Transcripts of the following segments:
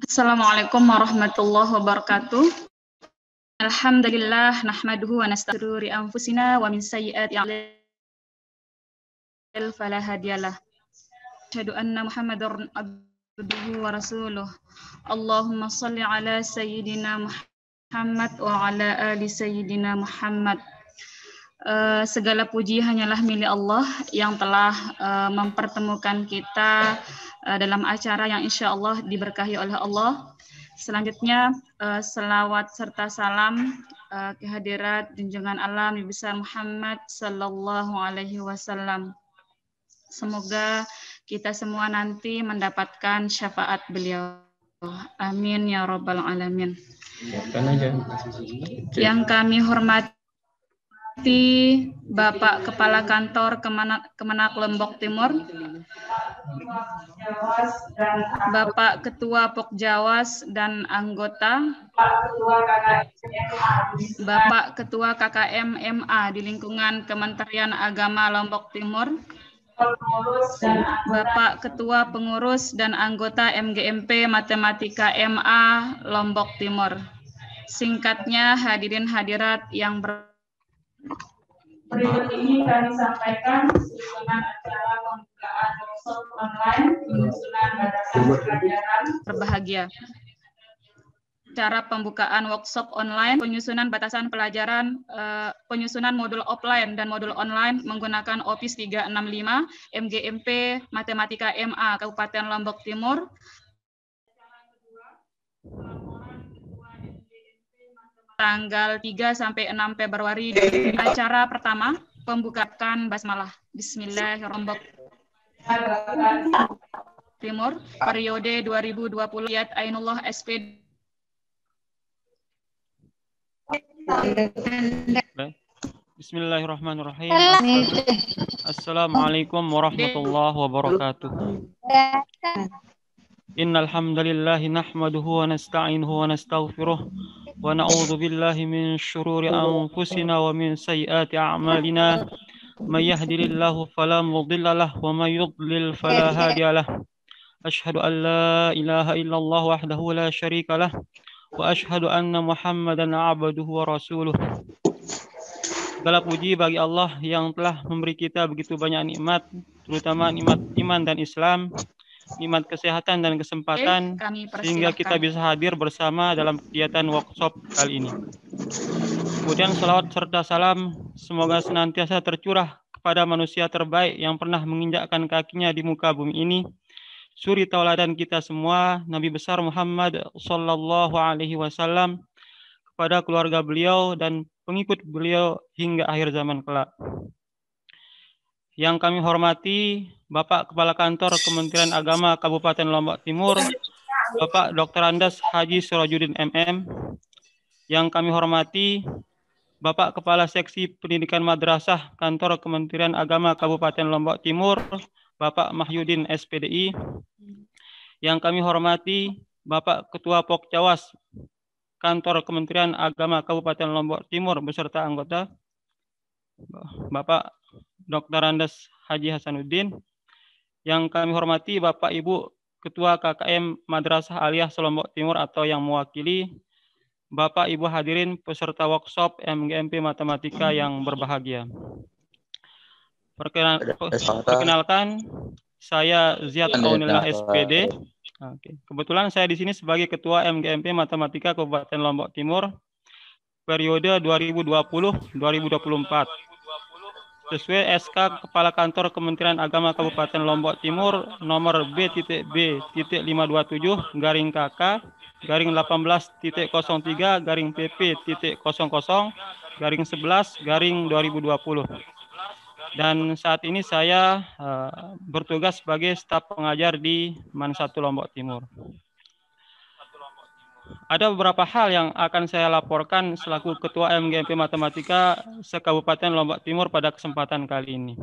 Assalamualaikum warahmatullahi wabarakatuh. Alhamdulillah nahmaduhu wa nastaghfiru anfusina wa min sayyiati a'malina fala hadiyalah. Asyhadu anna Muhammadar abduhu wa rasuluh. Allahumma shalli ala sayyidina Muhammad wa ala ali sayyidina Muhammad. Segala puji hanyalah milik Allah yang telah mempertemukan kita dalam acara yang insya Allah diberkahi oleh Allah. Selanjutnya selawat serta salam kehadirat junjungan Allah Nabi besar Muhammad Sallallahu Alaihi Wasallam. Semoga kita semua nanti mendapatkan syafaat beliau. Amin ya Rabbal Alamin. Yang kami hormati Bapak Kepala Kantor Kemenak Lombok Timur, Bapak Ketua Pokjawas dan anggota, Bapak Ketua KKM MA di lingkungan Kementerian Agama Lombok Timur, Bapak Ketua Pengurus dan anggota MGMP Matematika MA Lombok Timur. Singkatnya hadirin hadirat yang berikut ini kami sampaikan susunan acara pembukaan workshop online penyusunan batasan pelajaran berbahagia. Cara pembukaan workshop online penyusunan batasan pelajaran penyusunan modul offline dan modul online menggunakan Office 365 MGMP Matematika MA Kabupaten Lombok Timur. Tanggal 3 sampai 6 Februari. Acara pertama, pembukaan basmalah. Bismillahirrahmanirrahim. Timur, periode 2020, Yat Ainullah SPD. Bismillahirrahmanirrahim. Assalamualaikum warahmatullahi wabarakatuh. Innal hamdalillah nahmaduhu wa nasta'inuhu wa nastaghfiruh wa na'udzu billahi min syururi anfusina wa min sayyiati a'malina may yahdihillahu fala mudilla lahu wa may yudlil fala hadiya lahu. Asyhadu an la ilaha illallah wahdahu la syarika lah wa asyhadu anna Muhammadan 'abduhu wa rasuluh. Segala puji bagi Allah yang telah memberi kita begitu banyak nikmat, terutama nikmat iman dan Islam, nikmat kesehatan dan kesempatan, sehingga kita bisa hadir bersama dalam kegiatan workshop kali ini. Kemudian salawat serta salam semoga senantiasa tercurah kepada manusia terbaik yang pernah menginjakkan kakinya di muka bumi ini, suri tauladan kita semua, Nabi besar Muhammad Sallallahu Alaihi Wasallam, kepada keluarga beliau dan pengikut beliau hingga akhir zaman kelak. Yang kami hormati Bapak Kepala Kantor Kementerian Agama Kabupaten Lombok Timur, Bapak Dr. Andes Haji Sirajuddin MM. Yang kami hormati Bapak Kepala Seksi Pendidikan Madrasah Kantor Kementerian Agama Kabupaten Lombok Timur, Bapak Mahyudin SPDI. Yang kami hormati Bapak Ketua Pokjawas Kantor Kementerian Agama Kabupaten Lombok Timur beserta anggota, Bapak Dr. Andes Haji Hasanuddin. Yang kami hormati Bapak Ibu Ketua KKM Madrasah Aliyah Lombok Timur atau yang mewakili, Bapak Ibu hadirin peserta workshop MGMP Matematika yang berbahagia. Perkenalkan, saya Ziyad Aunillah SPD. Oke. Kebetulan saya di sini sebagai Ketua MGMP Matematika Kabupaten Lombok Timur periode 2020-2024. Sesuai SK Kepala Kantor Kementerian Agama Kabupaten Lombok Timur nomor B.B.-18-KK-18-PP.00-11-2020. Dan saat ini saya bertugas sebagai staf pengajar di MAN 1 Lombok Timur. Ada beberapa hal yang akan saya laporkan selaku Ketua MGMP Matematika se-Kabupaten Lombok Timur pada kesempatan kali ini.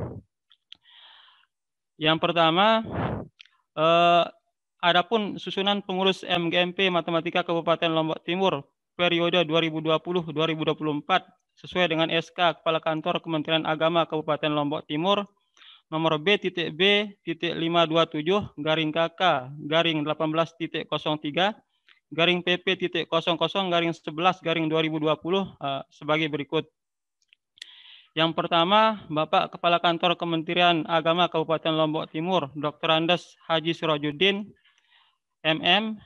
Yang pertama, adapun susunan pengurus MGMP Matematika Kabupaten Lombok Timur periode 2020-2024 sesuai dengan SK Kepala Kantor Kementerian Agama Kabupaten Lombok Timur nomor B.B.527-KK-18.03 PP.00/11/2020 sebagai berikut. Yang pertama, Bapak Kepala Kantor Kementerian Agama Kabupaten Lombok Timur, Dr. Andes Haji Sirajuddin, MM,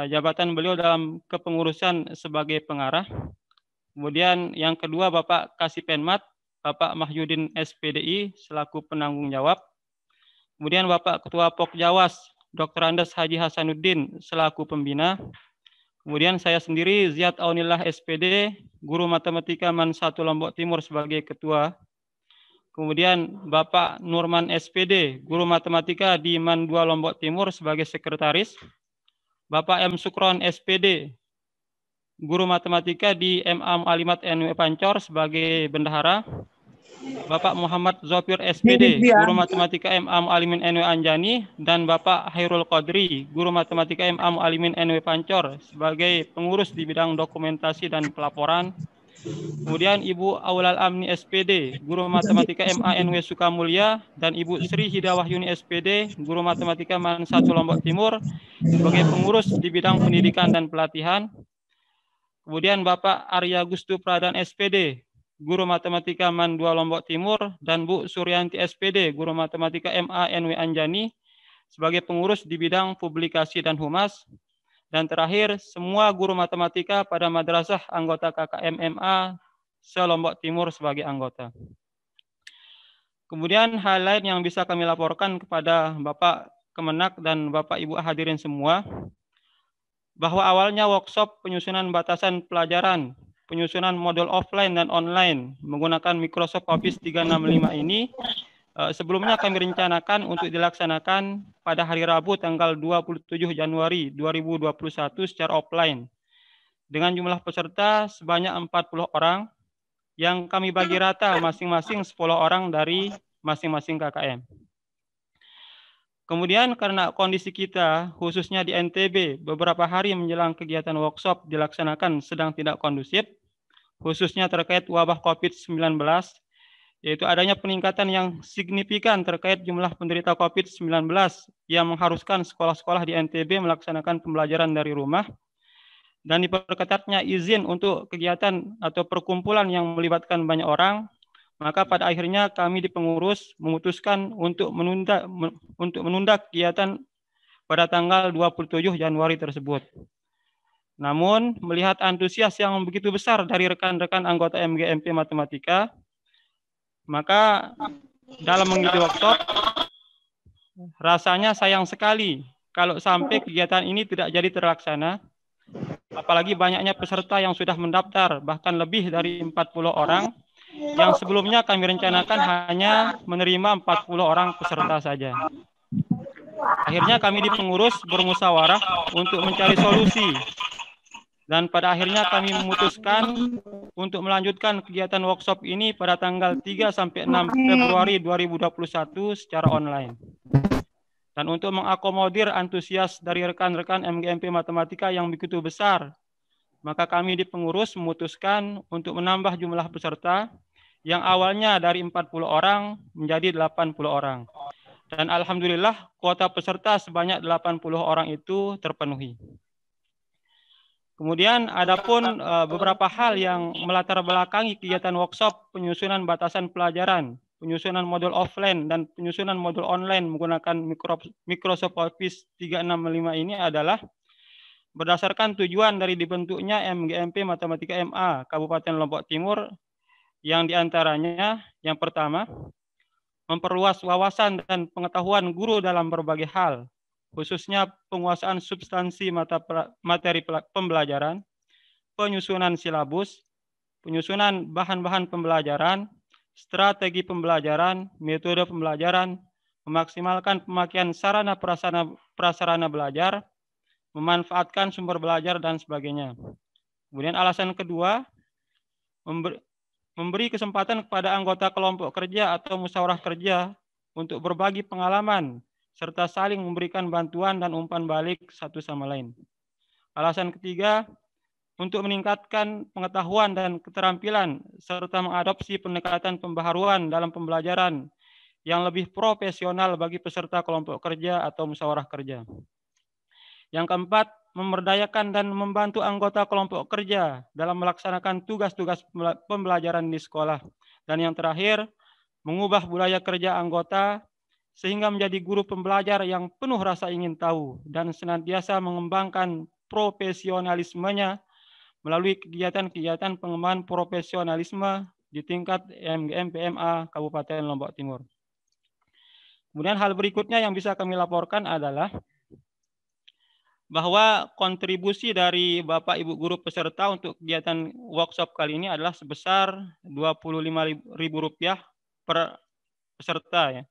jabatan beliau dalam kepengurusan sebagai pengarah. Kemudian yang kedua, Bapak Kasipenmat, Bapak Mahyudin SPDI selaku penanggung jawab. Kemudian Bapak Ketua Pokjawas, Dr. Andes Haji Hasanuddin selaku pembina. Kemudian saya sendiri Ziyad Aunillah SPD, Guru Matematika MAN 1 Lombok Timur sebagai ketua. Kemudian Bapak Nurman SPD, Guru Matematika di MAN 2 Lombok Timur sebagai sekretaris. Bapak M. Sukron SPD, Guru Matematika di MA Alimat NW Pancor sebagai bendahara. Bapak Muhammad Zofir SPD, Guru Matematika MA Alimin NW Anjani, dan Bapak Hairul Qadri, Guru Matematika MA Alimin NW Pancor sebagai pengurus di bidang dokumentasi dan pelaporan. Kemudian Ibu Aulal Amni SPD, Guru Matematika MA NW Sukamulya, dan Ibu Sri Hidawahyuni SPD, Guru Matematika MAN 1 Lombok Timur sebagai pengurus di bidang pendidikan dan pelatihan. Kemudian Bapak Arya Gustu Pradan SPD, Guru Matematika MAN 2 Lombok Timur, dan Bu Suryanti SPD, Guru Matematika MA NW Anjani sebagai pengurus di bidang publikasi dan humas. Dan terakhir, semua guru matematika pada madrasah anggota KKM MA se-Lombok Timur sebagai anggota. Kemudian hal lain yang bisa kami laporkan kepada Bapak Kemenak dan Bapak Ibu hadirin semua, bahwa awalnya workshop penyusunan batasan pelajaran, penyusunan modul offline dan online menggunakan Microsoft Office 365 ini sebelumnya kami rencanakan untuk dilaksanakan pada hari Rabu tanggal 27 Januari 2021 secara offline dengan jumlah peserta sebanyak 40 orang yang kami bagi rata masing-masing 10 orang dari masing-masing KKM. Kemudian karena kondisi kita, khususnya di NTB, beberapa hari menjelang kegiatan workshop dilaksanakan sedang tidak kondusif, khususnya terkait wabah COVID-19, yaitu adanya peningkatan yang signifikan terkait jumlah penderita COVID-19 yang mengharuskan sekolah-sekolah di NTB melaksanakan pembelajaran dari rumah, dan diperketatnya izin untuk kegiatan atau perkumpulan yang melibatkan banyak orang. Maka pada akhirnya kami di pengurus memutuskan untuk menunda kegiatan pada tanggal 27 Januari tersebut. Namun melihat antusias yang begitu besar dari rekan-rekan anggota MGMP Matematika, maka dalam mengikuti workshop rasanya sayang sekali kalau sampai kegiatan ini tidak jadi terlaksana. Apalagi banyaknya peserta yang sudah mendaftar, bahkan lebih dari 40 orang. Yang sebelumnya kami rencanakan hanya menerima 40 orang peserta saja. Akhirnya kami di pengurus bermusyawarah untuk mencari solusi. Dan pada akhirnya kami memutuskan untuk melanjutkan kegiatan workshop ini pada tanggal 3 sampai 6 Februari 2021 secara online. Dan untuk mengakomodir antusias dari rekan-rekan MGMP Matematika yang begitu besar, maka kami di pengurus memutuskan untuk menambah jumlah peserta yang awalnya dari 40 orang menjadi 80 orang. Dan alhamdulillah kuota peserta sebanyak 80 orang itu terpenuhi. Kemudian adapun beberapa hal yang melatar belakangi kegiatan workshop penyusunan batasan pelajaran, penyusunan modul offline dan penyusunan modul online menggunakan Microsoft Office 365 ini adalah berdasarkan tujuan dari dibentuknya MGMP Matematika MA Kabupaten Lombok Timur, yang diantaranya yang pertama, memperluas wawasan dan pengetahuan guru dalam berbagai hal, khususnya penguasaan substansi materi pembelajaran, penyusunan silabus, penyusunan bahan-bahan pembelajaran, strategi pembelajaran, metode pembelajaran, memaksimalkan pemakaian sarana prasarana belajar, memanfaatkan sumber belajar, dan sebagainya. Kemudian alasan kedua, memberi kesempatan kepada anggota kelompok kerja atau musyawarah kerja untuk berbagi pengalaman, serta saling memberikan bantuan dan umpan balik satu sama lain. Alasan ketiga, untuk meningkatkan pengetahuan dan keterampilan, serta mengadopsi pendekatan pembaharuan dalam pembelajaran yang lebih profesional bagi peserta kelompok kerja atau musyawarah kerja. Yang keempat, memberdayakan dan membantu anggota kelompok kerja dalam melaksanakan tugas-tugas pembelajaran di sekolah. Dan yang terakhir, mengubah budaya kerja anggota sehingga menjadi guru pembelajar yang penuh rasa ingin tahu dan senantiasa mengembangkan profesionalismenya melalui kegiatan-kegiatan pengembangan profesionalisme di tingkat MGM PMA Kabupaten Lombok Timur. Kemudian hal berikutnya yang bisa kami laporkan adalah bahwa kontribusi dari Bapak Ibu guru peserta untuk kegiatan workshop kali ini adalah sebesar Rp25.000 per peserta ya.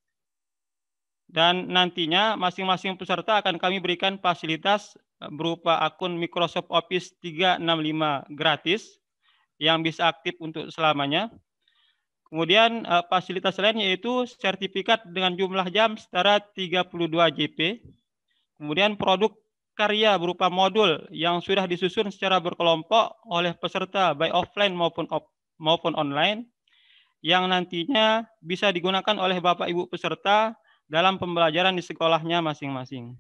Dan nantinya masing-masing peserta akan kami berikan fasilitas berupa akun Microsoft Office 365 gratis yang bisa aktif untuk selamanya. Kemudian fasilitas lain yaitu sertifikat dengan jumlah jam setara 32 JP. Kemudian produk karya berupa modul yang sudah disusun secara berkelompok oleh peserta baik offline maupun online yang nantinya bisa digunakan oleh Bapak Ibu peserta dalam pembelajaran di sekolahnya masing-masing.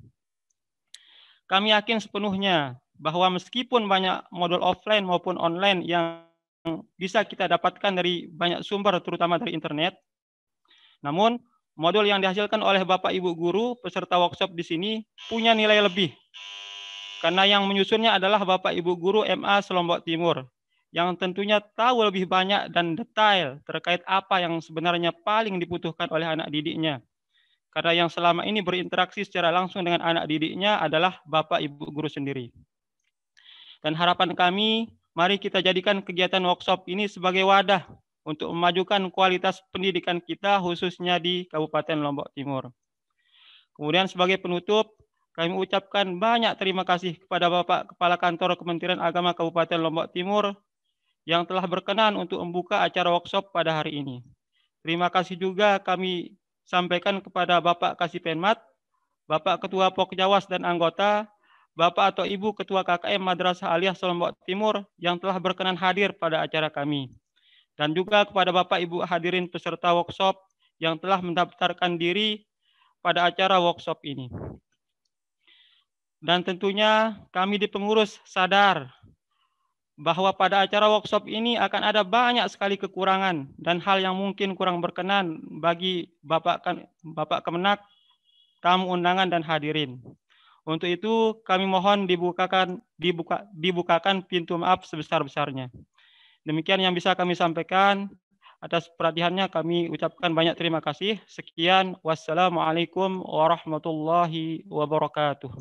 Kami yakin sepenuhnya bahwa meskipun banyak modul offline maupun online yang bisa kita dapatkan dari banyak sumber terutama dari internet, namun modul yang dihasilkan oleh Bapak Ibu guru peserta workshop di sini punya nilai lebih. Karena yang menyusunnya adalah Bapak Ibu guru MA Lombok Timur yang tentunya tahu lebih banyak dan detail terkait apa yang sebenarnya paling dibutuhkan oleh anak didiknya. Karena yang selama ini berinteraksi secara langsung dengan anak didiknya adalah Bapak Ibu guru sendiri. Dan harapan kami, mari kita jadikan kegiatan workshop ini sebagai wadah untuk memajukan kualitas pendidikan kita khususnya di Kabupaten Lombok Timur. Kemudian sebagai penutup, kami ucapkan banyak terima kasih kepada Bapak Kepala Kantor Kementerian Agama Kabupaten Lombok Timur yang telah berkenan untuk membuka acara workshop pada hari ini. Terima kasih juga kami sampaikan kepada Bapak Kasipenmat, Bapak Ketua Pokjawas dan anggota, Bapak atau Ibu Ketua KKM Madrasah Aliyah Lombok Timur yang telah berkenan hadir pada acara kami. Dan juga kepada Bapak Ibu hadirin peserta workshop yang telah mendaftarkan diri pada acara workshop ini. Dan tentunya kami di pengurus sadar bahwa pada acara workshop ini akan ada banyak sekali kekurangan dan hal yang mungkin kurang berkenan bagi Bapak Kemenak, tamu undangan dan hadirin. Untuk itu kami mohon dibukakan pintu maaf sebesar-besarnya. Demikian yang bisa kami sampaikan. Atas perhatiannya kami ucapkan banyak terima kasih. Sekian. Wassalamualaikum warahmatullahi wabarakatuh.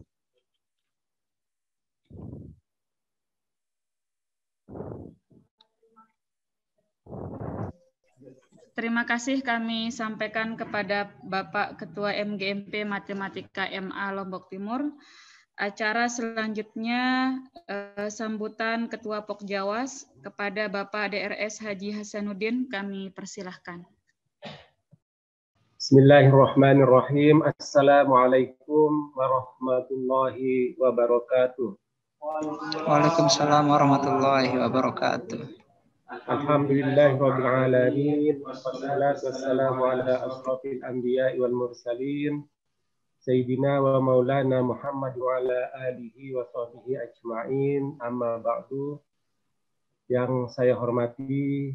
Terima kasih kami sampaikan kepada Bapak Ketua MGMP Matematika MA Lombok Timur. Acara selanjutnya sambutan Ketua Pokjawas kepada Bapak DRS Haji Hasanuddin, kami persilahkan. Bismillahirrahmanirrahim. Assalamualaikum warahmatullahi wabarakatuh. Waalaikumsalam warahmatullahi wabarakatuh. Alhamdulillahirabbil alamin. Wassalatu wassalamu ala asrofil anbiya'i wal mursalin. Sayyidina wa maulana Muhammad wa ala alihi wa sahbihi ajma'in. Amma ba'du. Yang saya hormati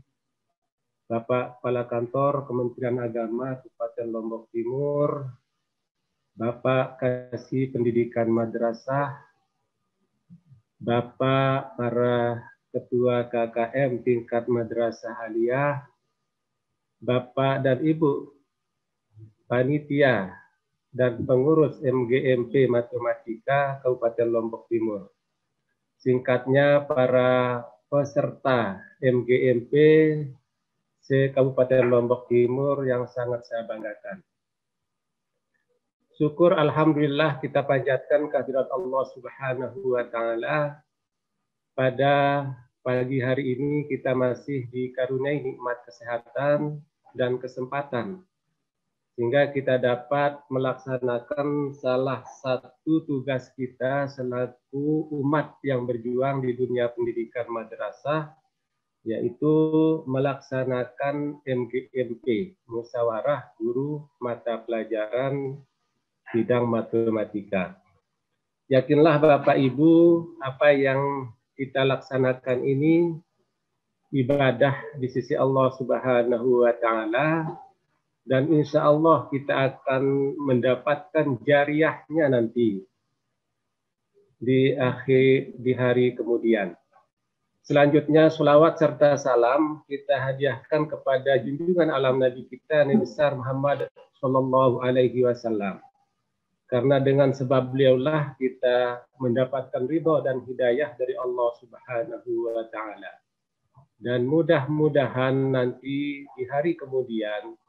Bapak Kepala Kantor Kementerian Agama Kabupaten Lombok Timur, Bapak Kasih Pendidikan Madrasah, Bapak para Ketua KKM tingkat Madrasah Aliyah, Bapak dan Ibu Panitia dan pengurus MGMP Matematika Kabupaten Lombok Timur. Singkatnya para peserta MGMP se-Kabupaten Lombok Timur yang sangat saya banggakan. Syukur alhamdulillah kita panjatkan kehadirat Allah Subhanahu wa taala. Pada pagi hari ini kita masih dikaruniai nikmat kesehatan dan kesempatan sehingga kita dapat melaksanakan salah satu tugas kita selaku umat yang berjuang di dunia pendidikan madrasah, yaitu melaksanakan MGMP, Musyawarah Guru Mata Pelajaran Bidang Matematika. Yakinlah Bapak Ibu, apa yang kita laksanakan ini ibadah di sisi Allah Subhanahu wa Ta'ala, dan insya Allah kita akan mendapatkan jariahnya nanti di hari kemudian. Selanjutnya selawat serta salam kita hadiahkan kepada junjungan alam Nabi kita Nabi besar Muhammad Sallallahu Alaihi Wasallam. Karena dengan sebab beliaulah kita mendapatkan ridho dan hidayah dari Allah Subhanahu wa Ta'ala. Dan mudah-mudahan nanti di hari kemudian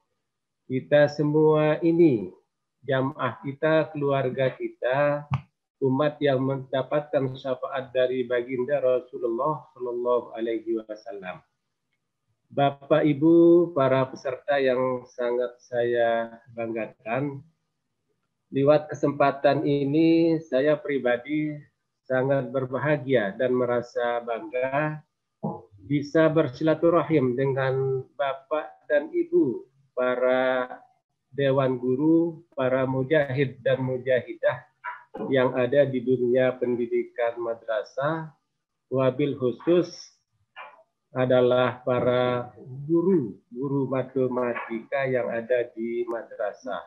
kita semua ini, jamaah kita, keluarga kita, umat yang mendapatkan syafaat dari baginda Rasulullah Sallallahu Alaihi Wasallam. Bapak Ibu, para peserta yang sangat saya banggakan, lewat kesempatan ini saya pribadi sangat berbahagia dan merasa bangga bisa bersilaturahim dengan Bapak dan Ibu, para dewan guru, para mujahid dan mujahidah yang ada di dunia pendidikan madrasah, wabil khusus adalah para guru matematika yang ada di madrasah,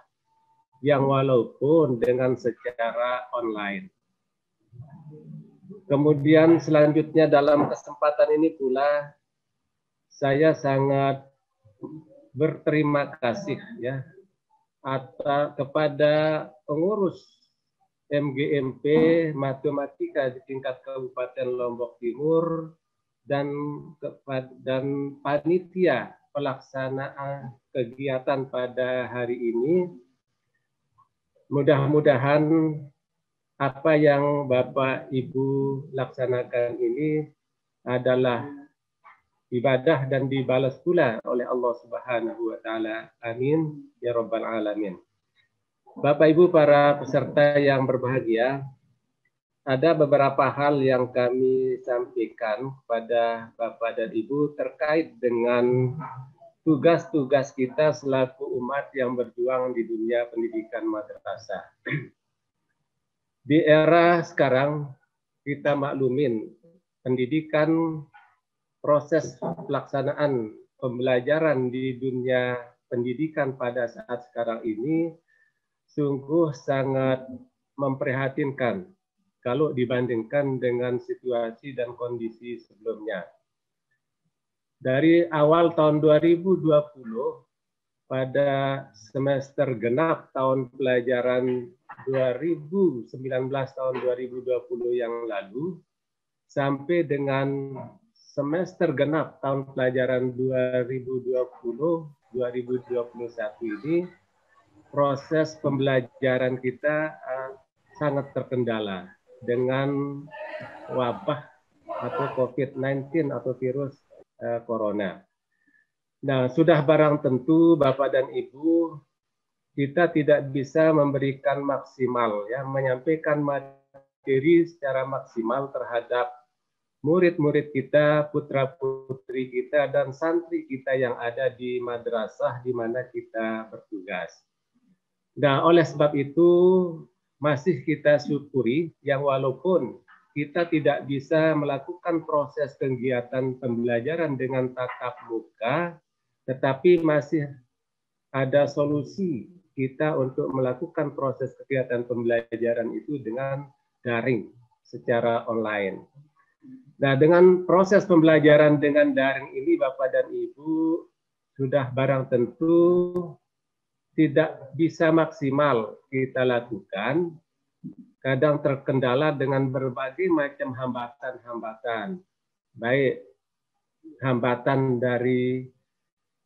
yang walaupun dengan secara online. Kemudian selanjutnya dalam kesempatan ini pula saya sangat berterima kasih ya kepada pengurus MGMP Matematika di tingkat Kabupaten Lombok Timur dan panitia pelaksanaan kegiatan pada hari ini. Mudah-mudahan apa yang Bapak Ibu laksanakan ini adalah ibadah dan dibalas pula oleh Allah Subhanahu wa Ta'ala. Amin ya Rabbal Alamin. Bapak Ibu para peserta yang berbahagia, ada beberapa hal yang kami sampaikan kepada Bapak dan Ibu terkait dengan tugas-tugas kita selaku umat yang berjuang di dunia pendidikan madrasah. Di era sekarang kita maklumin pendidikan, proses pelaksanaan pembelajaran di dunia pendidikan pada saat sekarang ini sungguh sangat memprihatinkan kalau dibandingkan dengan situasi dan kondisi sebelumnya. Dari awal tahun 2020 pada semester genap tahun pelajaran 2019 tahun 2020 yang lalu sampai dengan semester genap tahun pelajaran 2020-2021 ini proses pembelajaran kita sangat terkendala dengan wabah atau COVID-19 atau virus corona. Nah, sudah barang tentu Bapak dan Ibu, kita tidak bisa memberikan maksimal ya, menyampaikan materi secara maksimal terhadap murid-murid kita, putra-putri kita dan santri kita yang ada di madrasah di mana kita bertugas. Nah, oleh sebab itu masih kita syukuri yang walaupun kita tidak bisa melakukan proses kegiatan pembelajaran dengan tatap muka, tetapi masih ada solusi kita untuk melakukan proses kegiatan pembelajaran itu dengan daring secara online. Nah, dengan proses pembelajaran dengan daring ini Bapak dan Ibu sudah barang tentu tidak bisa maksimal kita lakukan. Kadang terkendala dengan berbagai macam hambatan-hambatan, baik hambatan dari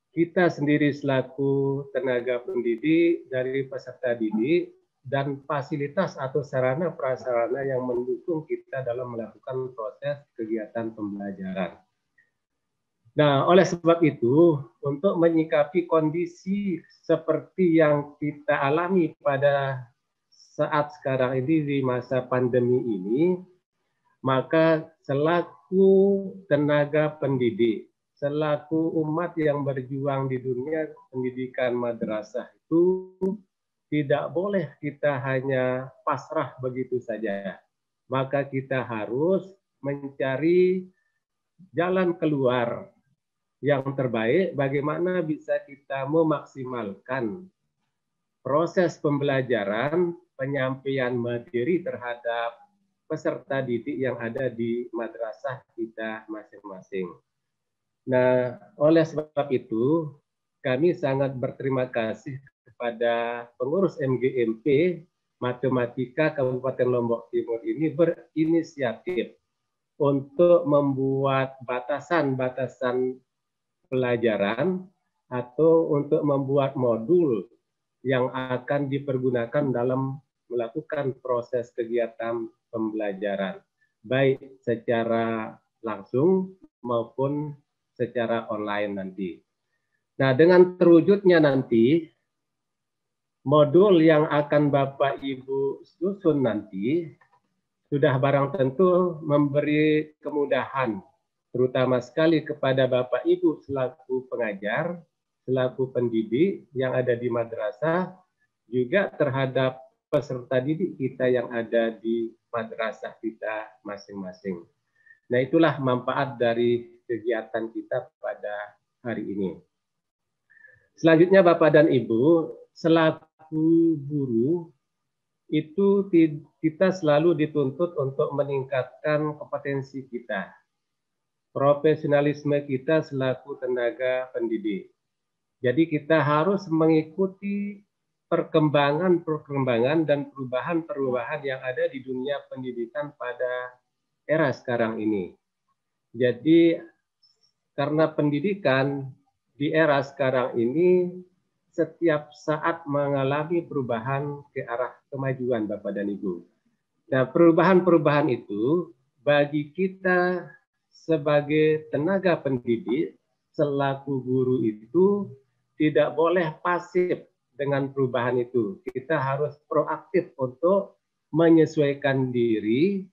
kita sendiri selaku tenaga pendidik, dari peserta didik, dan fasilitas atau sarana prasarana yang mendukung kita dalam melakukan proses kegiatan pembelajaran. Nah, oleh sebab itu, untuk menyikapi kondisi seperti yang kita alami pada saat sekarang ini di masa pandemi ini, maka selaku tenaga pendidik, selaku umat yang berjuang di dunia pendidikan madrasah itu tidak boleh kita hanya pasrah begitu saja. Maka kita harus mencari jalan keluar yang terbaik bagaimana bisa kita memaksimalkan proses pembelajaran, penyampaian materi terhadap peserta didik yang ada di madrasah kita masing-masing. Nah, oleh sebab itu, kami sangat berterima kasih kepada pengurus MGMP Matematika Kabupaten Lombok Timur ini berinisiatif untuk membuat batasan-batasan pelajaran atau untuk membuat modul yang akan dipergunakan dalam melakukan proses kegiatan pembelajaran, baik secara langsung maupun secara online nanti. Nah, dengan terwujudnya nanti, modul yang akan Bapak Ibu susun nanti, sudah barang tentu memberi kemudahan, terutama sekali kepada Bapak Ibu selaku pengajar, selaku pendidik yang ada di madrasah, juga terhadap peserta didik kita yang ada di madrasah kita masing-masing. Nah, itulah manfaat dari kegiatan kita pada hari ini. Selanjutnya Bapak dan Ibu, selaku guru, itu kita selalu dituntut untuk meningkatkan kompetensi kita, profesionalisme kita selaku tenaga pendidik. Jadi kita harus mengikuti perkembangan dan perubahan-perubahan yang ada di dunia pendidikan pada era sekarang ini. Jadi karena pendidikan di era sekarang ini setiap saat mengalami perubahan ke arah kemajuan Bapak dan Ibu. Nah, perubahan-perubahan itu bagi kita sebagai tenaga pendidik, selaku guru itu tidak boleh pasif dengan perubahan itu. Kita harus proaktif untuk menyesuaikan diri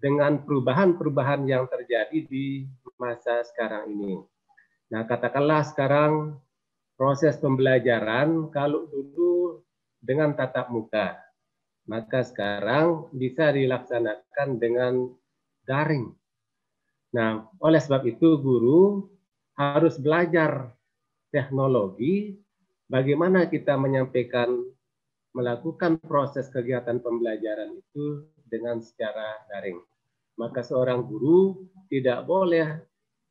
dengan perubahan-perubahan yang terjadi di masa sekarang ini. Nah, katakanlah sekarang proses pembelajaran kalau dulu dengan tatap muka, maka sekarang bisa dilaksanakan dengan daring. Nah, oleh sebab itu guru harus belajar teknologi, bagaimana kita menyampaikan, melakukan proses kegiatan pembelajaran itu dengan secara daring. Maka seorang guru tidak boleh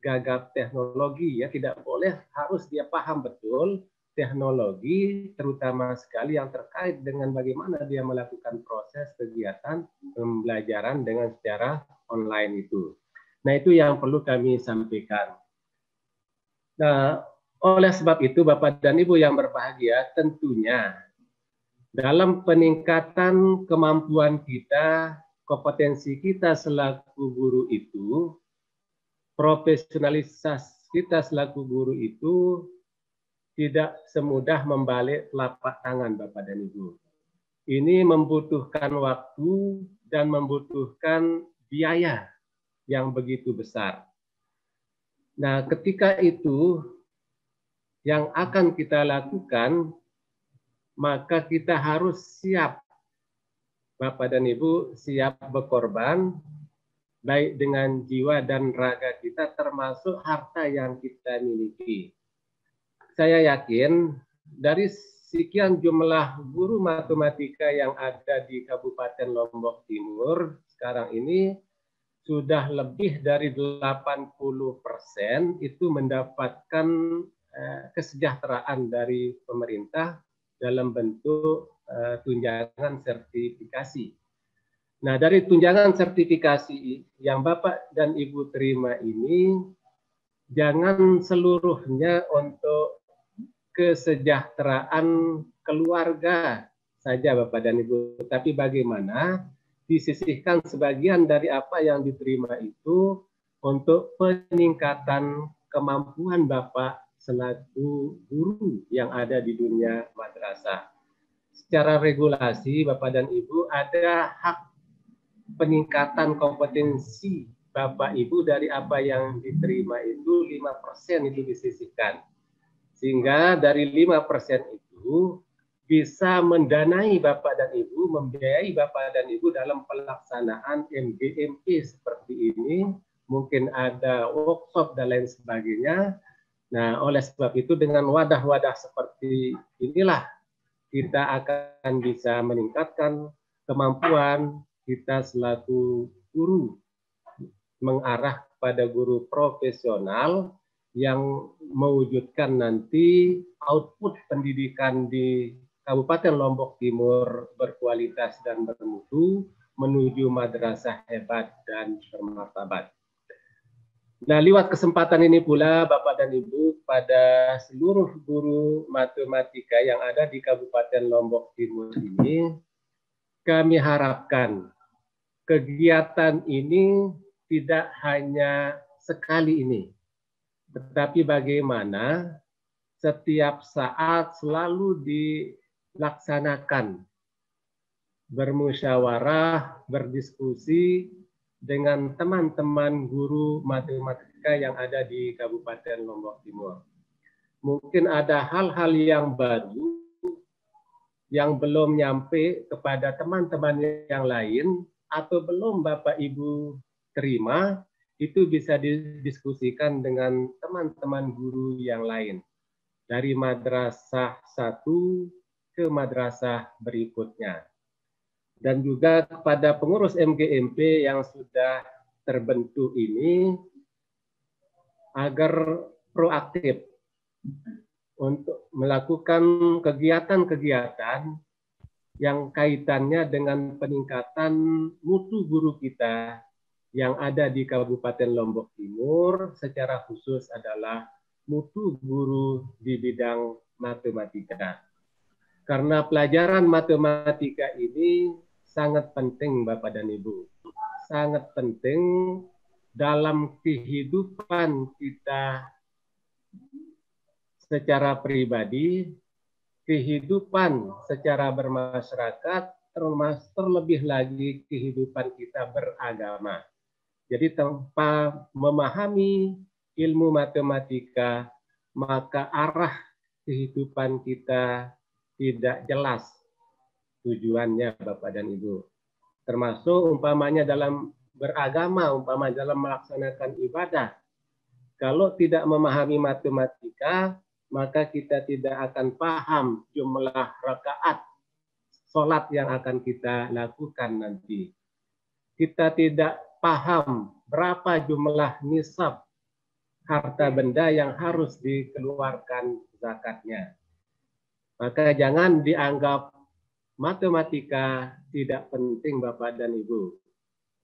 gagap teknologi, ya, tidak boleh, harus dia paham betul teknologi, terutama sekali yang terkait dengan bagaimana dia melakukan proses kegiatan pembelajaran dengan secara online itu. Nah, itu yang perlu kami sampaikan. Nah, oleh sebab itu Bapak dan Ibu yang berbahagia, tentunya dalam peningkatan kemampuan kita, kompetensi kita selaku guru itu, profesionalisasi kita selaku guru itu tidak semudah membalik telapak tangan Bapak dan Ibu. Ini membutuhkan waktu dan membutuhkan biaya yang begitu besar. Nah, ketika itu yang akan kita lakukan, maka kita harus siap, Bapak dan Ibu, siap berkorban, baik dengan jiwa dan raga kita, termasuk harta yang kita miliki. Saya yakin dari sekian jumlah guru matematika yang ada di Kabupaten Lombok Timur sekarang ini, sudah lebih dari 80% itu mendapatkan kesejahteraan dari pemerintah dalam bentuk tunjangan sertifikasi. Nah, dari tunjangan sertifikasi yang Bapak dan Ibu terima ini, jangan seluruhnya untuk kesejahteraan keluarga saja Bapak dan Ibu, tapi bagaimana disisihkan sebagian dari apa yang diterima itu untuk peningkatan kemampuan Bapak selaku guru yang ada di dunia madrasah. Secara regulasi Bapak dan Ibu ada hak peningkatan kompetensi Bapak Ibu dari apa yang diterima itu 5% itu disisihkan. Sehingga dari 5% itu bisa mendanai Bapak dan Ibu, membiayai Bapak dan Ibu dalam pelaksanaan MGMP seperti ini, mungkin ada workshop dan lain sebagainya. Nah, oleh sebab itu dengan wadah-wadah seperti inilah kita akan bisa meningkatkan kemampuan kita selaku guru mengarah pada guru profesional yang mewujudkan nanti output pendidikan di Kabupaten Lombok Timur berkualitas dan bermutu menuju madrasah hebat dan bermartabat. Nah, lewat kesempatan ini pula Bapak dan Ibu, pada seluruh guru matematika yang ada di Kabupaten Lombok Timur ini, kami harapkan kegiatan ini tidak hanya sekali ini, tetapi bagaimana setiap saat selalu dilaksanakan, bermusyawarah, berdiskusi dengan teman-teman guru matematika yang ada di Kabupaten Lombok Timur. Mungkin ada hal-hal yang baru yang belum nyampe kepada teman-teman yang lain atau belum Bapak Ibu terima, itu bisa didiskusikan dengan teman-teman guru yang lain. Dari madrasah satu ke madrasah berikutnya. Dan juga kepada pengurus MGMP yang sudah terbentuk ini, agar proaktif untuk melakukan kegiatan-kegiatan yang kaitannya dengan peningkatan mutu guru kita yang ada di Kabupaten Lombok Timur, secara khusus adalah mutu guru di bidang matematika. Karena pelajaran matematika ini sangat penting Bapak dan Ibu. Sangat penting dalam kehidupan kita secara pribadi, kehidupan secara bermasyarakat, terlebih lagi kehidupan kita beragama. Jadi tanpa memahami ilmu matematika, maka arah kehidupan kita tidak jelas tujuannya Bapak dan Ibu. Termasuk umpamanya dalam beragama, umpamanya dalam melaksanakan ibadah. Kalau tidak memahami matematika, maka kita tidak akan paham jumlah rakaat sholat yang akan kita lakukan nanti. Kita tidak paham berapa jumlah nisab harta benda yang harus dikeluarkan zakatnya. Maka jangan dianggap matematika tidak penting Bapak dan Ibu.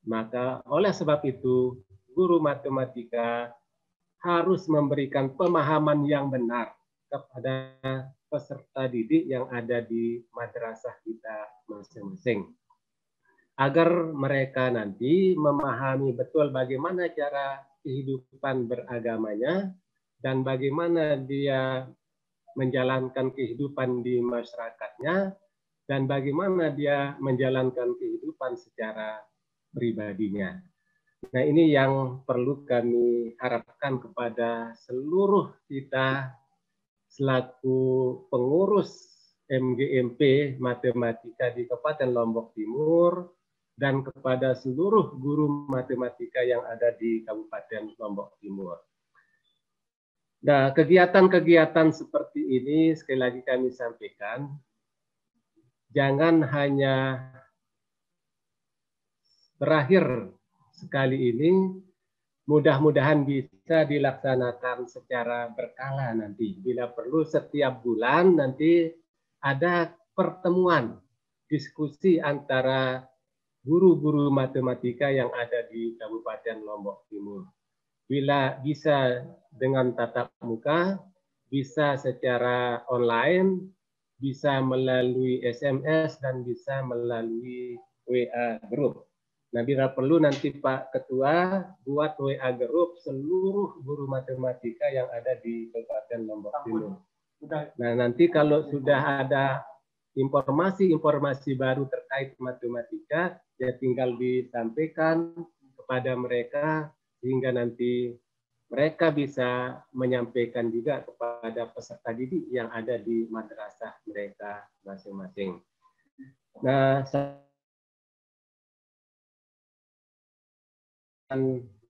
Maka oleh sebab itu, guru matematika harus memberikan pemahaman yang benar kepada peserta didik yang ada di madrasah kita masing-masing. Agar mereka nanti memahami betul bagaimana cara kehidupan beragamanya dan bagaimana dia menjalankan kehidupan di masyarakatnya dan bagaimana dia menjalankan kehidupan secara pribadinya. Nah, ini yang perlu kami harapkan kepada seluruh kita selaku pengurus MGMP Matematika di Kabupaten Lombok Timur dan kepada seluruh guru matematika yang ada di Kabupaten Lombok Timur. Nah, kegiatan-kegiatan seperti ini sekali lagi kami sampaikan, jangan hanya berakhir sekali ini, mudah-mudahan bisa dilaksanakan secara berkala nanti. Bila perlu setiap bulan nanti ada pertemuan, diskusi antara guru-guru matematika yang ada di Kabupaten Lombok Timur. Bila bisa dengan tatap muka, bisa secara online, bisa melalui SMS, dan bisa melalui WA Group. Nah, bila perlu nanti Pak Ketua buat WA Group seluruh guru matematika yang ada di Kabupaten Lombok Timur. Nah, nanti kalau sudah ada informasi-informasi baru terkait matematika, ya tinggal disampaikan kepada mereka sehingga nanti mereka bisa menyampaikan juga kepada peserta didik yang ada di madrasah mereka masing-masing. Nah,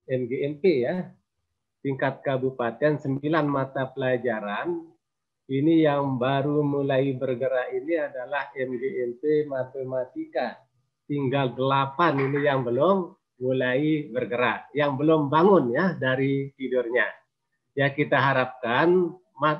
MGMP ya, tingkat kabupaten 9 mata pelajaran. Ini yang baru mulai bergerak ini adalah MGMP Matematika. Tinggal 8 ini yang belum mulai bergerak, yang belum bangun ya dari tidurnya. Ya kita harapkan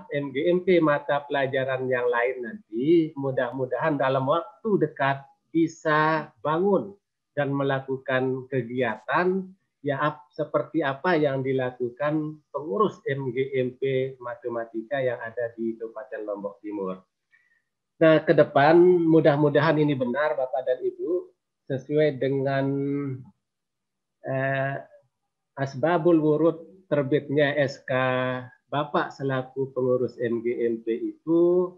MGMP mata pelajaran yang lain nanti mudah-mudahan dalam waktu dekat bisa bangun dan melakukan kegiatan ya seperti apa yang dilakukan pengurus MGMP Matematika yang ada di Kabupaten Lombok Timur. Nah, ke depan mudah-mudahan ini benar Bapak dan Ibu sesuai dengan asbabul wurud terbitnya SK Bapak selaku pengurus MGMP itu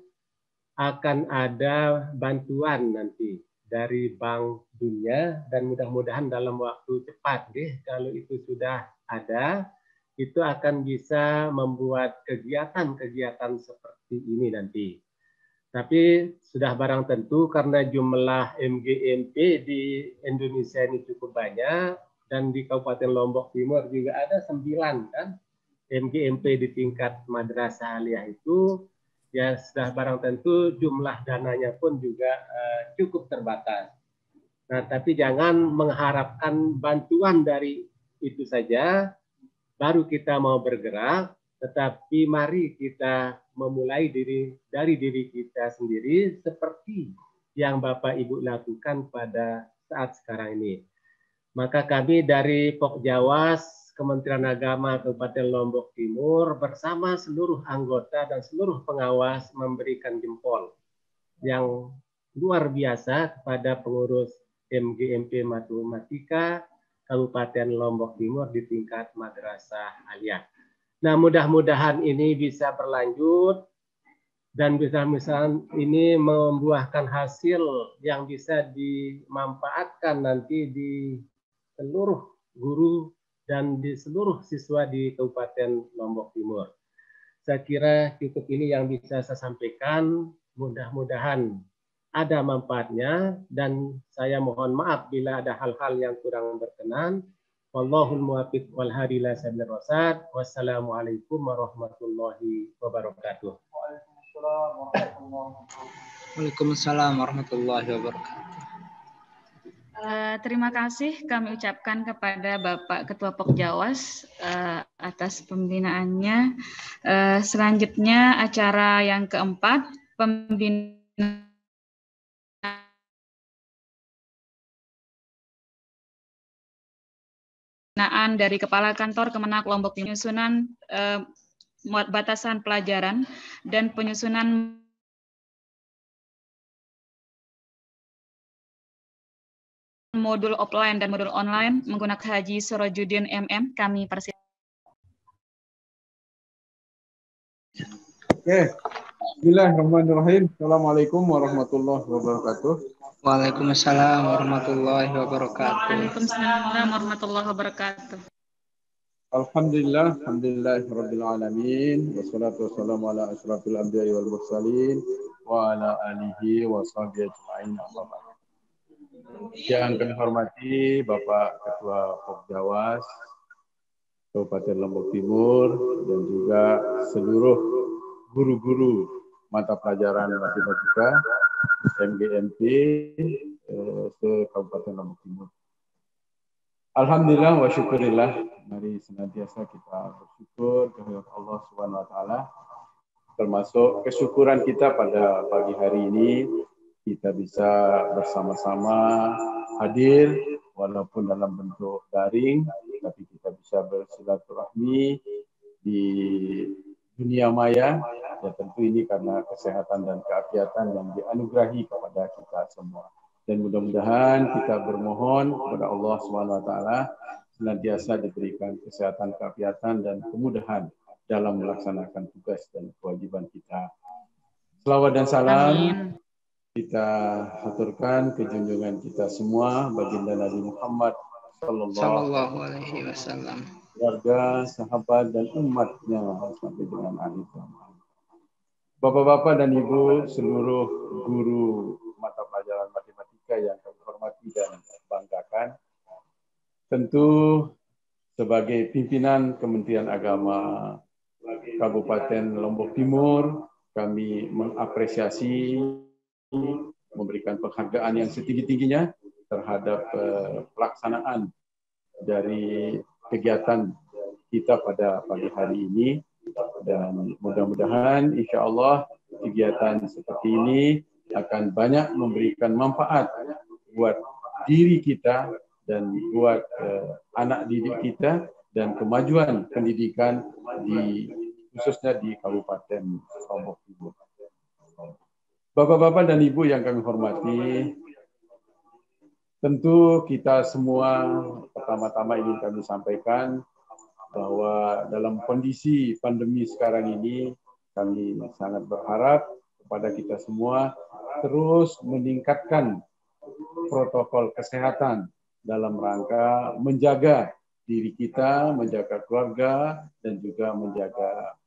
akan ada bantuan nanti dari Bank Dunia dan mudah-mudahan dalam waktu cepat deh kalau itu sudah ada itu akan bisa membuat kegiatan-kegiatan seperti ini nanti. Tapi sudah barang tentu karena jumlah MGMP di Indonesia ini cukup banyak dan di Kabupaten Lombok Timur juga ada 9 kan MGMP di tingkat madrasah aliyah itu. Ya sudah barang tentu jumlah dananya pun juga cukup terbatas. Nah, tapi jangan mengharapkan bantuan dari itu saja, baru kita mau bergerak, tetapi mari kita memulai dari diri kita sendiri seperti yang Bapak Ibu lakukan pada saat sekarang ini. Maka kami dari Pokjawas, Kementerian Agama Kabupaten Lombok Timur bersama seluruh anggota dan seluruh pengawas memberikan jempol yang luar biasa kepada pengurus MGMP Matematika Kabupaten Lombok Timur di tingkat madrasah aliyah. Nah, mudah-mudahan ini bisa berlanjut dan bisa-bisa ini membuahkan hasil yang bisa dimanfaatkan nanti di seluruh guru dan di seluruh siswa di Kabupaten Lombok Timur. Saya kira cukup ini yang bisa saya sampaikan. Mudah-mudahan ada manfaatnya dan saya mohon maaf bila ada hal-hal yang kurang berkenan. Wallahul muwaffiq wal hadi ila sabilir rasyad. Wassalamualaikum warahmatullahi wabarakatuh. Waalaikumsalam warahmatullahi wabarakatuh. Terima kasih kami ucapkan kepada Bapak Ketua Pokjawas atas pembinaannya. Selanjutnya acara yang keempat, pembinaan dari Kepala Kantor Kemenak Lombok Timur, penyusunan batasan pelajaran dan penyusunan modul offline dan modul online menggunakan Haji Sorojuddin MM. Kami persilakan. Oke, bismillahirrahmanirrahim. Assalamualaikum warahmatullahi wabarakatuh. Waalaikumsalam warahmatullahi wabarakatuh. Waalaikumsalam warahmatullahi wabarakatuh. Alhamdulillah, alhamdulillahirabbil alamin. Wassalatu wassalamu ala asyrafil anbiya'i wal mursalin wa ala alihi wa sahbihi ajma'in. Yang kami hormati Bapak Ketua Pokjawas Kabupaten Lombok Timur dan juga seluruh guru-guru mata pelajaran matematika MGMP se-Kabupaten Lombok Timur. Alhamdulillah wa syukurillah, mari senantiasa kita bersyukur kepada Allah Subhanahu wa taala. Termasuk kesyukuran kita pada pagi hari ini kita bisa bersama-sama hadir walaupun dalam bentuk daring, tapi kita bisa bersilaturahmi di dunia maya. Ya tentu ini karena kesehatan dan keafiatan yang dianugerahi kepada kita semua. Dan mudah-mudahan kita bermohon kepada Allah SWT senantiasa diberikan kesehatan, keafiatan, dan kemudahan dalam melaksanakan tugas dan kewajiban kita. Selawat dan salam kita haturkan ke junjungan kita semua, baginda Nabi Muhammad sallallahu alaihi wasallam. keluarga, sahabat, dan umatnya sampai dengan akhir zaman. Bapak-bapak dan ibu, seluruh guru mata pelajaran matematika yang kami hormati dan banggakan, tentu sebagai pimpinan Kementerian Agama Kabupaten Lombok Timur, kami mengapresiasi, memberikan penghargaan yang setinggi-tingginya terhadap pelaksanaan dari kegiatan kita pada pagi hari ini, dan mudah-mudahan insya Allah kegiatan seperti ini akan banyak memberikan manfaat buat diri kita dan buat anak didik kita dan kemajuan pendidikan khususnya di Kabupaten Lombok Timur. Bapak-bapak dan ibu yang kami hormati, tentu kita semua pertama-tama ingin kami sampaikan bahwa dalam kondisi pandemi sekarang ini, kami sangat berharap kepada kita semua terus meningkatkan protokol kesehatan dalam rangka menjaga diri kita, menjaga keluarga, dan juga menjaga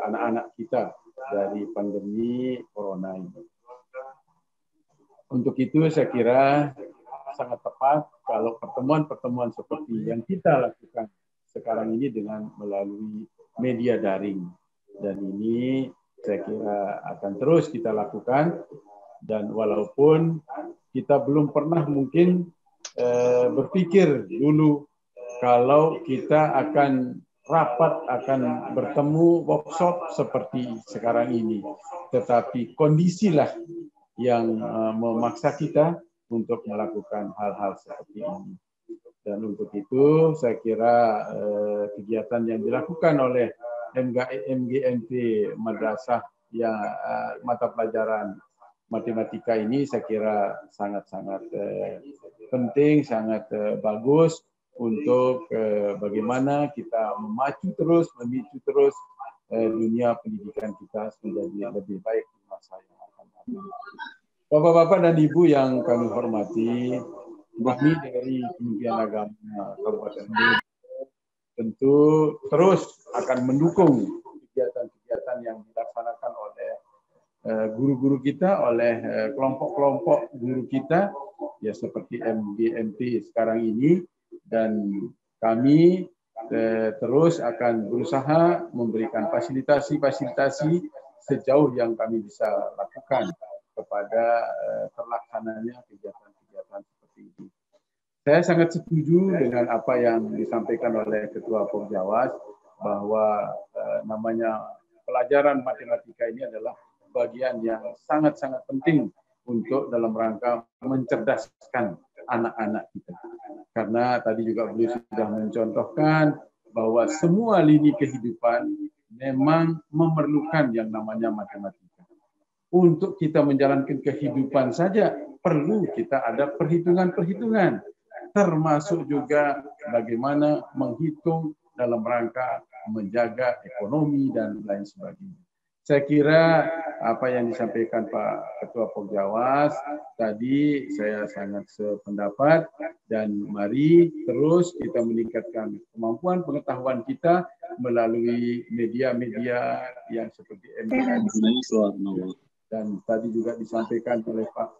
anak-anak kita dari pandemi corona ini. Untuk itu saya kira sangat tepat kalau pertemuan-pertemuan seperti yang kita lakukan sekarang ini dengan melalui media daring. Dan ini saya kira akan terus kita lakukan, dan walaupun kita belum pernah mungkin berpikir dulu kalau kita akan rapat, akan bertemu workshop seperti sekarang ini. Tetapi kondisilah yang memaksa kita untuk melakukan hal-hal seperti ini. Dan untuk itu saya kira kegiatan yang dilakukan oleh MGMT Madrasah yang mata pelajaran matematika ini saya kira sangat-sangat penting, sangat bagus untuk bagaimana kita memicu terus dunia pendidikan kita menjadi lebih baik di masa yang akan datang. Bapak-bapak dan ibu yang kami hormati, kami dari Kementerian Agama Kabupaten Lombok tentu terus akan mendukung kegiatan-kegiatan yang dilaksanakan oleh guru-guru kita, oleh kelompok-kelompok guru kita, ya seperti MGMT sekarang ini, dan kami terus akan berusaha memberikan fasilitasi sejauh yang kami bisa lakukan kepada terlaksananya kegiatan-kegiatan seperti ini. Saya sangat setuju dengan apa yang disampaikan oleh Ketua Pokjawas bahwa namanya pelajaran matematika ini adalah bagian yang sangat-sangat penting untuk dalam rangka mencerdaskan anak-anak kita. Karena tadi juga beliau sudah mencontohkan bahwa semua lini kehidupan memang memerlukan yang namanya matematika. Untuk kita menjalankan kehidupan saja perlu kita ada perhitungan-perhitungan, termasuk juga bagaimana menghitung dalam rangka menjaga ekonomi dan lain sebagainya. Saya kira apa yang disampaikan Pak Ketua Pokjawas tadi saya sangat sependapat, dan mari terus kita meningkatkan kemampuan pengetahuan kita melalui media-media yang seperti MGMT. Dan tadi juga disampaikan oleh Pak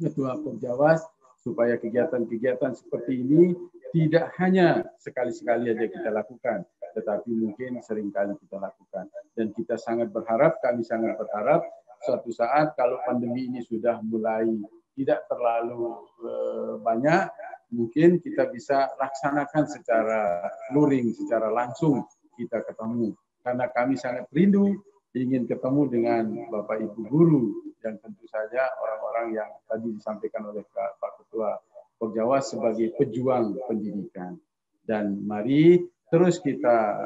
Ketua Pokjawas supaya kegiatan-kegiatan seperti ini tidak hanya sekali-sekali aja kita lakukan, tetapi mungkin seringkali kita lakukan. Dan kita sangat berharap, kami sangat berharap suatu saat kalau pandemi ini sudah mulai tidak terlalu banyak, mungkin kita bisa laksanakan secara luring, secara langsung kita ketemu. Karena kami sangat rindu ingin ketemu dengan Bapak Ibu guru, yang tentu saja orang-orang yang tadi disampaikan oleh Pak Ketua Pokjawas sebagai pejuang pendidikan. Dan mari terus kita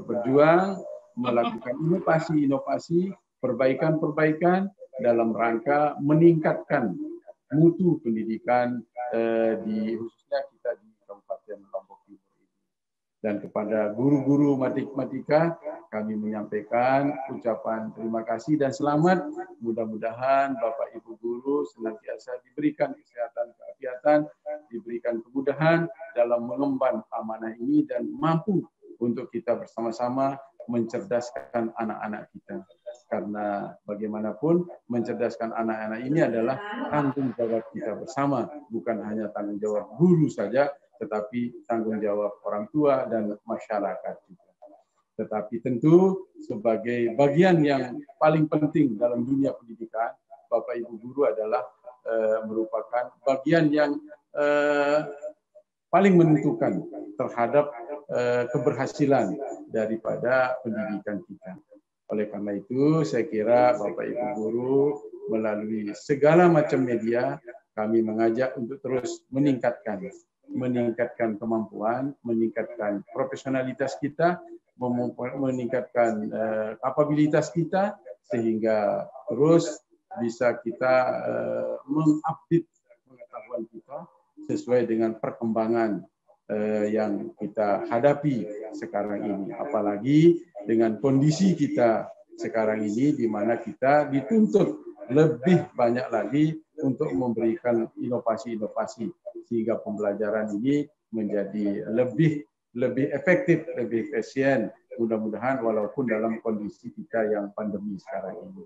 berjuang melakukan inovasi-inovasi, perbaikan-perbaikan dalam rangka meningkatkan mutu pendidikan di khususnya kita di Kabupaten Lombok Timur ini. Dan kepada guru-guru matematika kami menyampaikan ucapan terima kasih dan selamat. Mudah-mudahan Bapak Ibu guru senantiasa diberikan kesehatan, keafiatan, diberikan kemudahan dalam mengemban amanah ini dan mampu untuk kita bersama-sama mencerdaskan anak-anak kita. Karena bagaimanapun mencerdaskan anak-anak ini adalah tanggung jawab kita bersama, bukan hanya tanggung jawab guru saja, tetapi tanggung jawab orang tua dan masyarakat juga. Tetapi tentu sebagai bagian yang paling penting dalam dunia pendidikan, Bapak Ibu guru adalah merupakan bagian yang paling menentukan terhadap keberhasilan daripada pendidikan kita. Oleh karena itu, saya kira Bapak Ibu guru melalui segala macam media, kami mengajak untuk terus meningkatkan kemampuan, meningkatkan profesionalitas kita, meningkatkan kapabilitas kita, sehingga terus bisa kita mengupdate pengetahuan kita sesuai dengan perkembangan yang kita hadapi sekarang ini. Apalagi dengan kondisi kita sekarang ini, di mana kita dituntut lebih banyak lagi untuk memberikan inovasi-inovasi, sehingga pembelajaran ini menjadi lebih efektif, lebih efisien, mudah-mudahan walaupun dalam kondisi kita yang pandemi sekarang ini.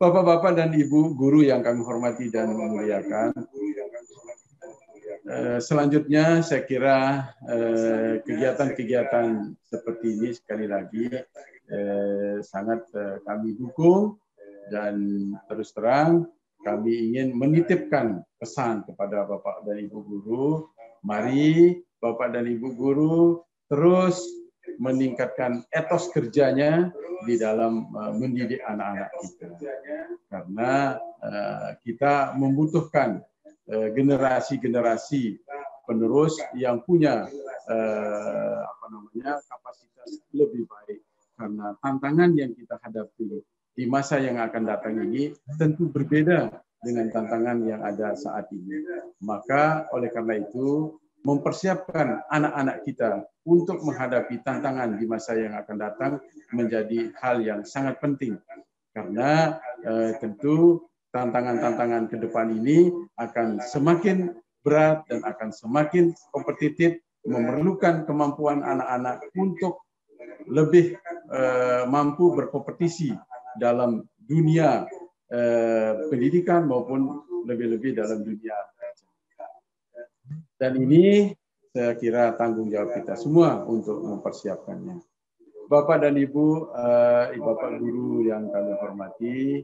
Bapak-bapak dan Ibu guru yang kami hormati dan memuliakan, selanjutnya saya kira kegiatan-kegiatan seperti ini sekali lagi sangat kami dukung, dan terus terang kami ingin menitipkan pesan kepada Bapak dan Ibu guru, mari Bapak dan Ibu guru terus meningkatkan etos kerjanya di dalam mendidik anak-anak kita. Karena kita membutuhkan generasi-generasi penerus yang punya kapasitas lebih baik. Karena tantangan yang kita hadapi di masa yang akan datang ini tentu berbeda dengan tantangan yang ada saat ini. Maka oleh karena itu, mempersiapkan anak-anak kita untuk menghadapi tantangan di masa yang akan datang menjadi hal yang sangat penting. Karena tentu tantangan-tantangan ke depan ini akan semakin berat dan akan semakin kompetitif, memerlukan kemampuan anak-anak untuk lebih mampu berkompetisi dalam dunia pendidikan maupun lebih-lebih dalam dunia. Dan ini saya kira tanggung jawab kita semua untuk mempersiapkannya. Bapak dan Ibu, Bapak guru yang kami hormati,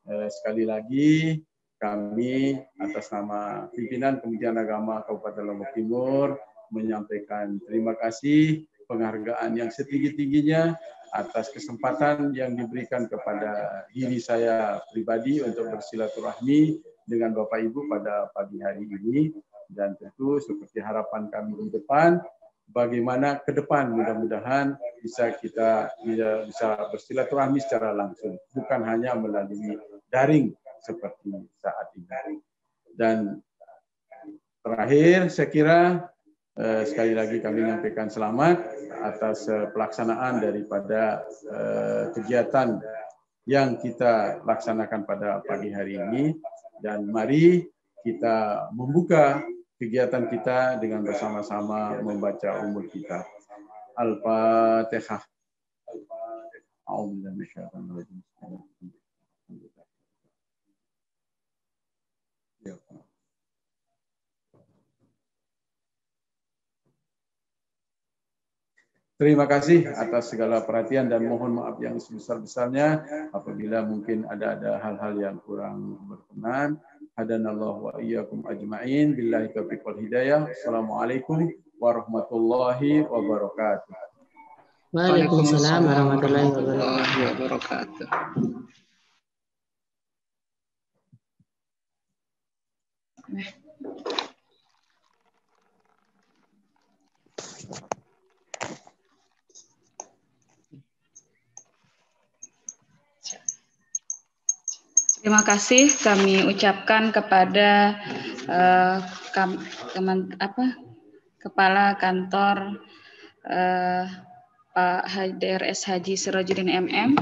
sekali lagi kami atas nama pimpinan Kementerian Agama Kabupaten Lombok Timur menyampaikan terima kasih, penghargaan yang setinggi-tingginya atas kesempatan yang diberikan kepada diri saya pribadi untuk bersilaturahmi dengan Bapak Ibu pada pagi hari ini. Dan tentu seperti harapan kami di depan, bagaimana ke depan mudah-mudahan bisa kita bisa bersilaturahmi secara langsung, bukan hanya melalui daring seperti saat ini. Dan terakhir saya kira sekali lagi kami menyampaikan selamat atas pelaksanaan daripada kegiatan yang kita laksanakan pada pagi hari ini, dan mari kita membuka kegiatan kita dengan bersama-sama membaca umur kita. Al-Fatihah. Terima kasih atas segala perhatian dan mohon maaf yang sebesar-besarnya apabila mungkin ada hal-hal yang kurang berkenan. Hadanallahu wa iyyakum ajma'in. Billahi taufiq wal hidayah. Assalamualaikum warahmatullahi wabarakatuh. Waalaikumsalam warahmatullahi wabarakatuh. Terima kasih kami ucapkan kepada Kepala Kantor Pak DRS Haji Sirajuddin MM.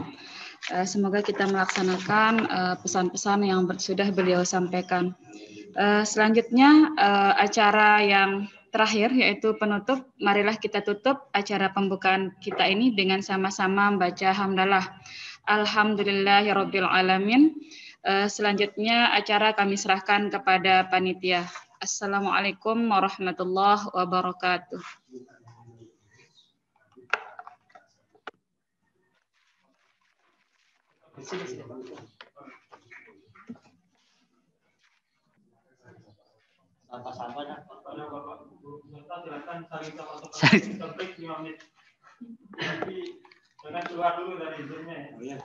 Semoga kita melaksanakan pesan-pesan yang sudah beliau sampaikan. Selanjutnya acara yang terakhir yaitu penutup. Marilah kita tutup acara pembukaan kita ini dengan sama-sama membaca hamdalah. Alhamdulillahirabbil alamin. Selanjutnya acara kami serahkan kepada panitia. Assalamualaikum warahmatullahi wabarakatuh. Jangan keluar dulu dari Zoom-nya ya.